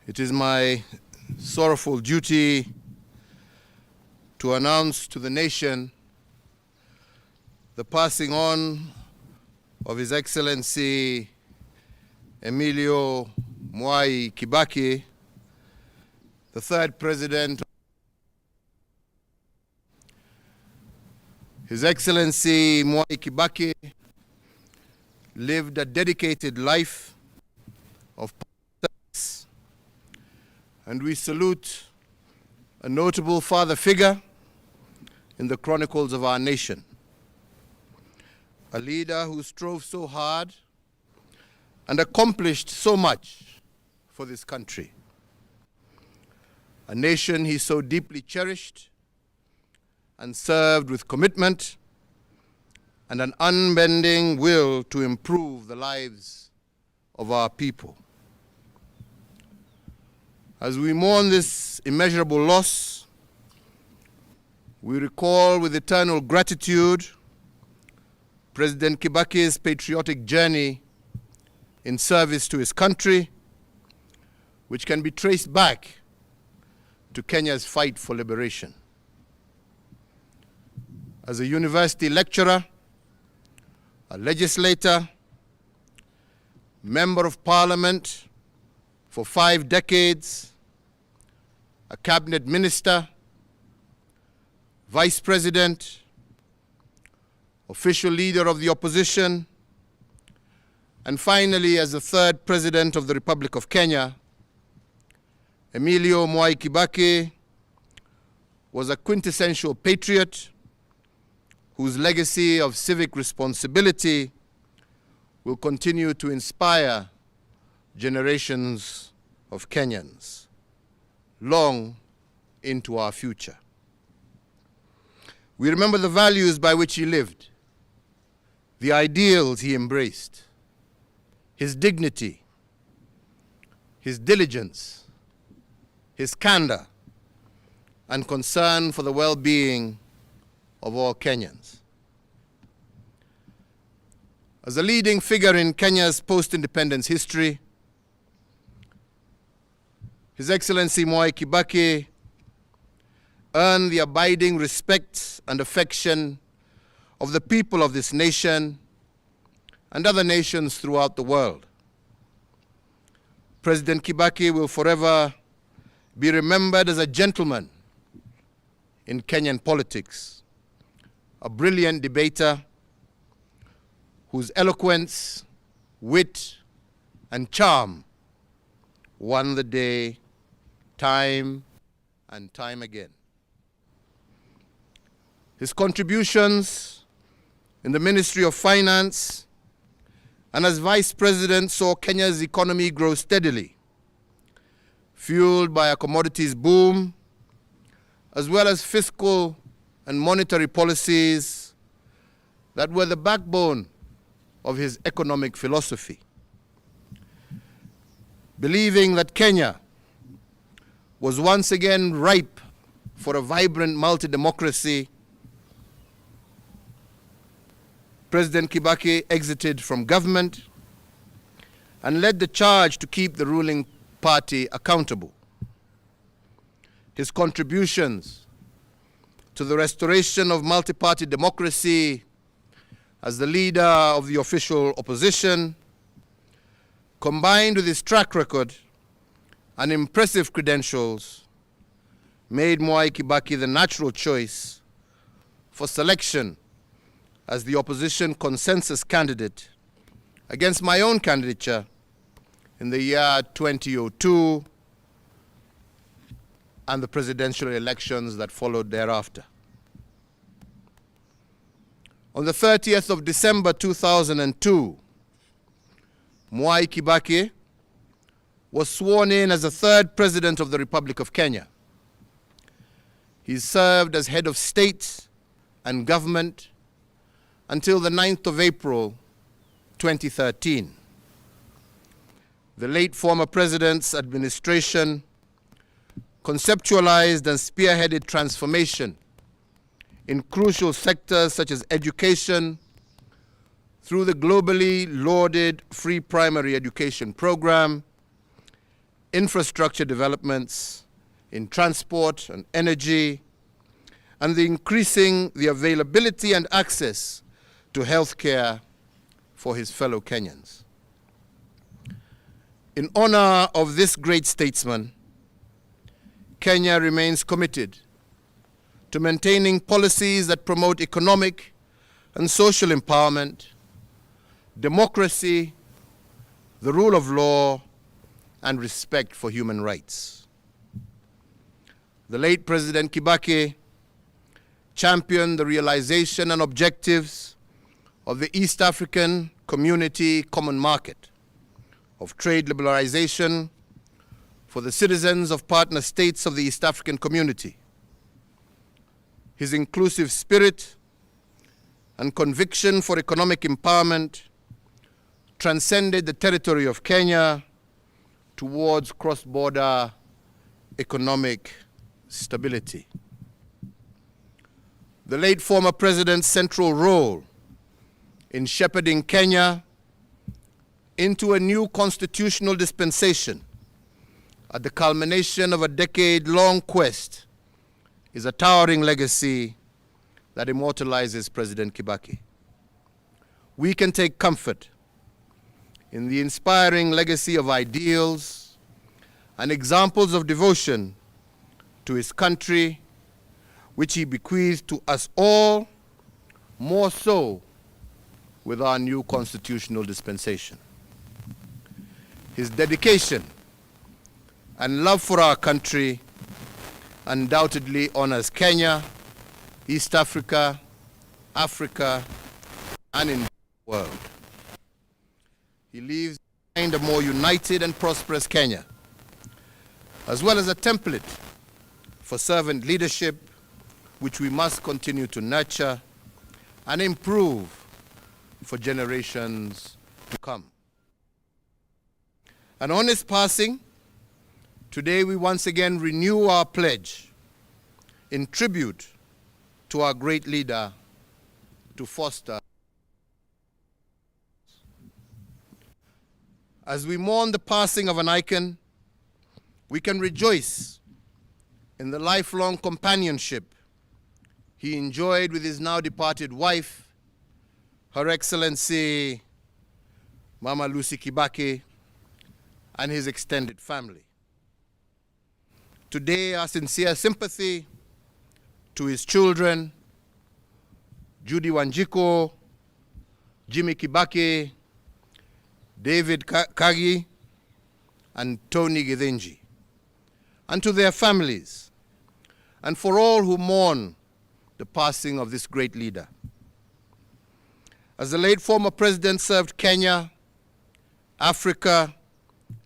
It is my sorrowful duty to announce to the nation the passing on of His Excellency Mwai Kibaki, the third president. His Excellency Mwai Kibaki lived a dedicated life of service, and we salute a notable father figure in the chronicles of our nation. A leader who strove so hard and accomplished so much for this country. A nation he so deeply cherished and served with commitment and an unbending will to improve the lives of our people. As we mourn this immeasurable loss, we recall with eternal gratitude President Kibaki's patriotic journey in service to his country, which can be traced back to Kenya's fight for liberation. As a university lecturer, a legislator, member of parliament for 5 decades, a cabinet minister, vice president, official leader of the opposition, and finally as the third president of the Republic of Kenya, Mwai Kibaki was a quintessential patriot whose legacy of civic responsibility will continue to inspire generations of Kenyans long into our future. We remember the values by which he lived, the ideals he embraced, his dignity, his diligence, his candor, and concern for the well-being of all Kenyans. As a leading figure in Kenya's post-independence history, His Excellency Mwai Kibaki earned the abiding respect and affection of the people of this nation and other nations throughout the world. President Kibaki will forever be remembered as a gentleman in Kenyan politics, a brilliant debater whose eloquence, wit, and charm won the day time and time again. His contributions in the Ministry of Finance and as Vice President saw Kenya's economy grow steadily, fueled by a commodities boom, as well as fiscal and monetary policies that were the backbone of his economic philosophy. Believing that Kenya was once again ripe for a vibrant multi-democracy, President Kibaki exited from government and led the charge to keep the ruling party accountable. His contributions to the restoration of multi-party democracy as the leader of the official opposition, combined with his track record and impressive credentials, made Mwai Kibaki the natural choice for selection as the opposition consensus candidate against my own candidature in the year 2002 and the presidential elections that followed thereafter. On the 30th of December 2002, Mwai Kibaki was sworn in as the third president of the Republic of Kenya. He served as head of state and government until the 9th of April 2013. The late former president's administration conceptualized and spearheaded transformation in crucial sectors such as education, through the globally lauded free primary education program, infrastructure developments in transport and energy, and increasing the availability and access to healthcare for his fellow Kenyans. In honor of this great statesman, Kenya remains committed to maintaining policies that promote economic and social empowerment, democracy, the rule of law, and respect for human rights. The late President Kibaki championed the realization and objectives of the East African Community Common Market, of trade liberalization for the citizens of partner states of the East African Community. His inclusive spirit and conviction for economic empowerment transcended the territory of Kenya towards cross-border economic stability. The late former president's central role in shepherding Kenya into a new constitutional dispensation at the culmination of a decade-long quest is a towering legacy that immortalizes President Kibaki. We can take comfort in the inspiring legacy of ideals and examples of devotion to his country, which he bequeathed to us all, more so with our new constitutional dispensation. His dedication and love for our country undoubtedly honors Kenya, East Africa, Africa, and in the world. He leaves behind a more united and prosperous Kenya, as well as a template for servant leadership, which we must continue to nurture and improve for generations to come. And on his passing, today we once again renew our pledge in tribute to our great leader to foster. As we mourn the passing of an icon, we can rejoice in the lifelong companionship he enjoyed with his now departed wife, Her Excellency Mama Lucy Kibaki, and his extended family. Today, our sincere sympathy to his children, Judy Wanjiko, Jimmy Kibaki, David Kagi, and Tony Githinji, and to their families, and for all who mourn the passing of this great leader. As the late former president served Kenya, Africa,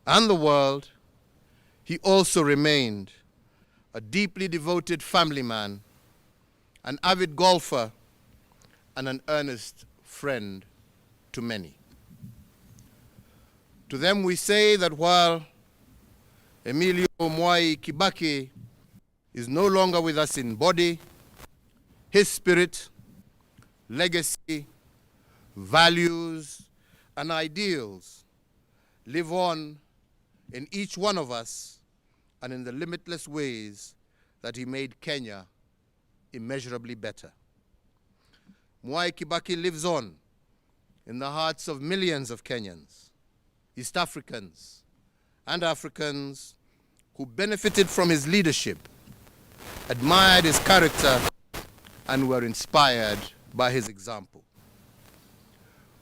and the world, he also remained a deeply devoted family man, an avid golfer, and an earnest friend to many. To them we say that while Emilio Mwai Kibaki is no longer with us in body, his spirit, legacy, values, and ideals live on in each one of us and in the limitless ways that he made Kenya immeasurably better. Mwai Kibaki lives on in the hearts of millions of Kenyans, East Africans, and Africans who benefited from his leadership, admired his character, and were inspired by his example.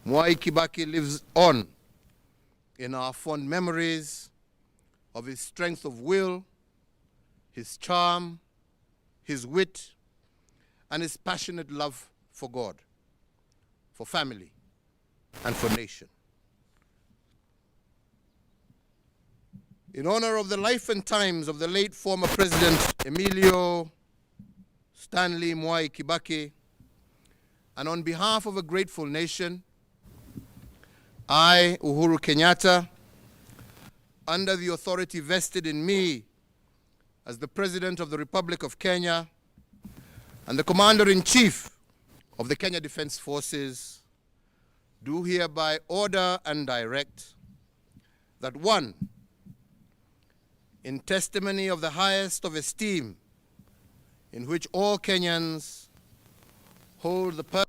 Mwai Kibaki lives on in our fond memories of his strength of will, his charm, his wit, and his passionate love for God, for family, and for nation. In honor of the life and times of the late former President Emilio Stanley Mwai Kibaki, and on behalf of a grateful nation, I, Uhuru Kenyatta, under the authority vested in me as the President of the Republic of Kenya and the Commander-in-Chief of the Kenya Defense Forces, do hereby order and direct that 1, in testimony of the highest of esteem in which all Kenyans hold the person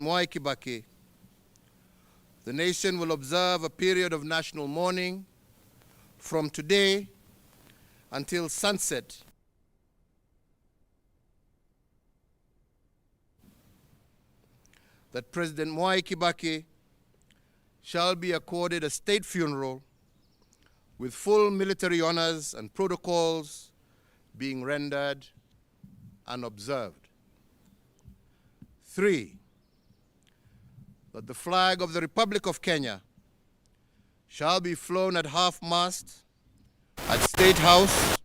of Mwai Kibaki, the nation will observe a period of national mourning from today until sunset. That President Mwai Kibaki shall be accorded a state funeral with full military honors and protocols being rendered and observed. 3, that the flag of the Republic of Kenya shall be flown at half-mast at State House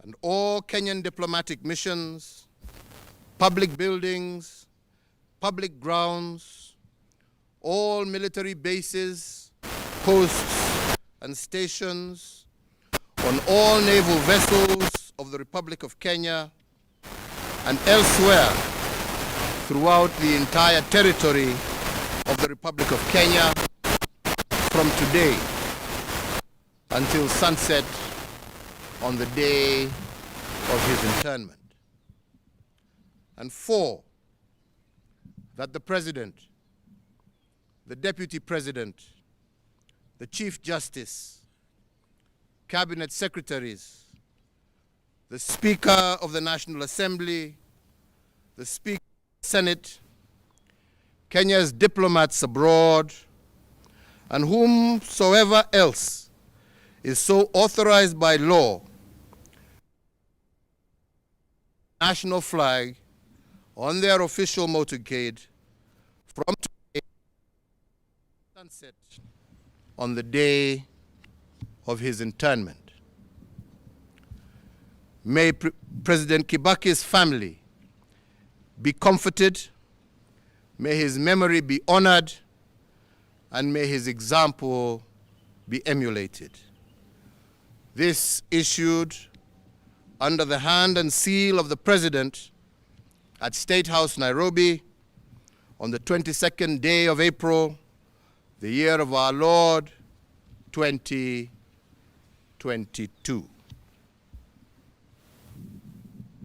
and all Kenyan diplomatic missions, public buildings, public grounds, all military bases, posts, and stations, on all naval vessels of the Republic of Kenya and elsewhere throughout the entire territory of the Republic of Kenya from today until sunset on the day of his internment. And 4, that the President, the Deputy President, the Chief Justice, Cabinet Secretaries, the Speaker of the National Assembly, the Speaker of the Senate, Kenya's diplomats abroad, and whomsoever else is so authorized by law, national flag on their official motorcade from today sunset on the day of his internment. May President Kibaki's family be comforted, may his memory be honored, and may his example be emulated. This issued under the hand and seal of the President at State House, Nairobi, on the 22nd day of April, the year of our Lord, 2022.